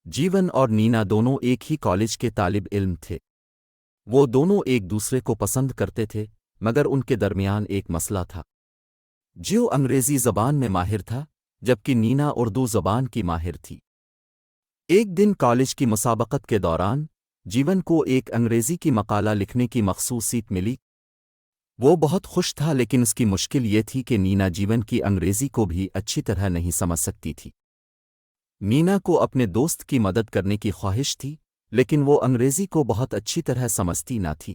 जीवन और नीना दोनों एक ही कॉलेज के तालिब इल्म थे। वो दोनों एक दूसरे को पसंद करते थे, मगर उनके दरमियान एक मसला था। जो अंग्रेजी ज़बान में माहिर था, जबकि नीना उर्दू ज़बान की माहिर थी। एक दिन कॉलेज की मुसाबकत के दौरान जीवन को एक अंग्रेजी की मकाला लिखने की मखसूस सीट मिली। वो बहुत खुश था, लेकिन उसकी मुश्किल ये थी कि नीना जीवन की अंग्रेजी को भी अच्छी तरह नहीं समझ सकती थी। नीना को अपने दोस्त की मदद करने की ख्वाहिश थी, लेकिन वो अंग्रेजी को बहुत अच्छी तरह समझती ना थी।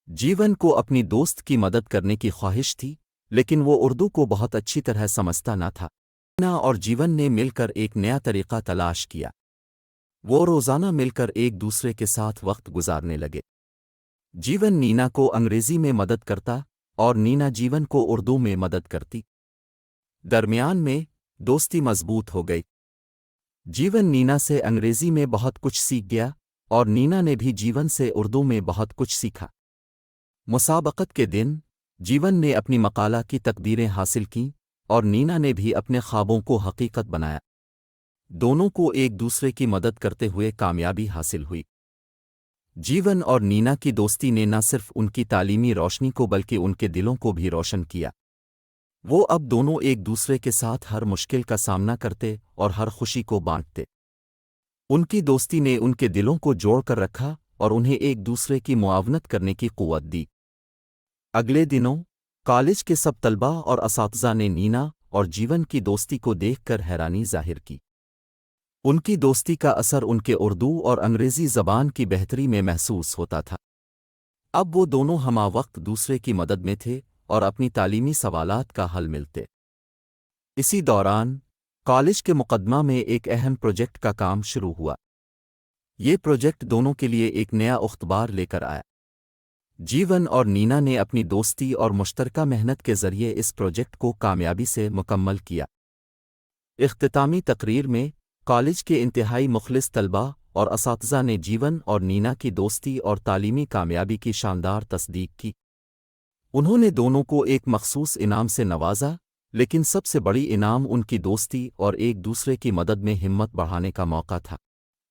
जीवन को अपनी दोस्त की मदद करने की ख्वाहिश थी, लेकिन वो उर्दू को बहुत अच्छी तरह समझता ना था। नीना और जीवन ने मिलकर एक नया तरीका तलाश किया। वो रोज़ाना मिलकर एक दूसरे के साथ वक्त गुजारने लगे। जीवन नीना को अंग्रेजी में मदद करता और नीना जीवन को उर्दू में मदद करती। दरमियान में दोस्ती मजबूत हो गई। जीवन नीना से अंग्रेजी में बहुत कुछ सीख गया और नीना ने भी जीवन से उर्दू में बहुत कुछ सीखा। मुसाबकत के दिन जीवन ने अपनी मकाला की तकदीरें हासिल कीं और नीना ने भी अपने ख्वाबों को हकीकत बनाया। दोनों को एक दूसरे की मदद करते हुए कामयाबी हासिल हुई। जीवन और नीना की दोस्ती ने न सिर्फ उनकी तालीमी रोशनी को बल्कि उनके दिलों को भी रोशन किया। वो अब दोनों एक दूसरे के साथ हर मुश्किल का सामना करते और हर खुशी को बांटते। उनकी दोस्ती ने उनके दिलों को जोड़कर रखा और उन्हें एक दूसरे की मुआवनत करने की कुव्वत दी। अगले दिनों कॉलेज के सब तलबा और असातिज़ा ने नीना और जीवन की दोस्ती को देखकर हैरानी जाहिर की। उनकी दोस्ती का असर उनके उर्दू और अंग्रेज़ी ज़बान की बेहतरी में महसूस होता था। अब वो दोनों हमावक्त दूसरे की मदद में थे और अपनी तालीमी सवालात का हल मिलते। इसी दौरान कॉलेज के मुकदमा में एक अहम प्रोजेक्ट का काम शुरू हुआ। ये प्रोजेक्ट दोनों के लिए एक नया उख्तबार लेकर आया। जीवन और नीना ने अपनी दोस्ती और मुश्तरका मेहनत के ज़रिए इस प्रोजेक्ट को कामयाबी से मुकम्मल किया। इख्तितामी तकरीर में कॉलेज के इंतहाई मुखलिस तलबा और असातिज़ा ने जीवन और नीना की दोस्ती और तालीमी कामयाबी की शानदार तस्दीक की। उन्होंने दोनों को एक मखसूस इनाम से नवाजा, लेकिन सबसे बड़ी इनाम उनकी दोस्ती और एक दूसरे की मदद में हिम्मत बढ़ाने का मौका था।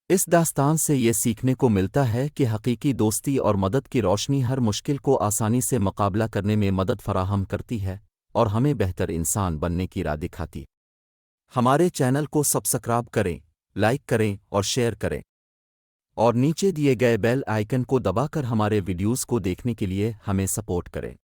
इस दास्तान से ये सीखने को मिलता है कि हकीकी दोस्ती और मदद की रोशनी हर मुश्किल को आसानी से मुकाबला करने में मदद फराहम करती है और हमें बेहतर इंसान बनने की राह दिखाती। हमारे चैनल को सब्सक्राइब करें, लाइक करें और शेयर करें, और नीचे दिए गए बेल आइकन को दबाकर हमारे वीडियोज़ को देखने के लिए हमें सपोर्ट करें।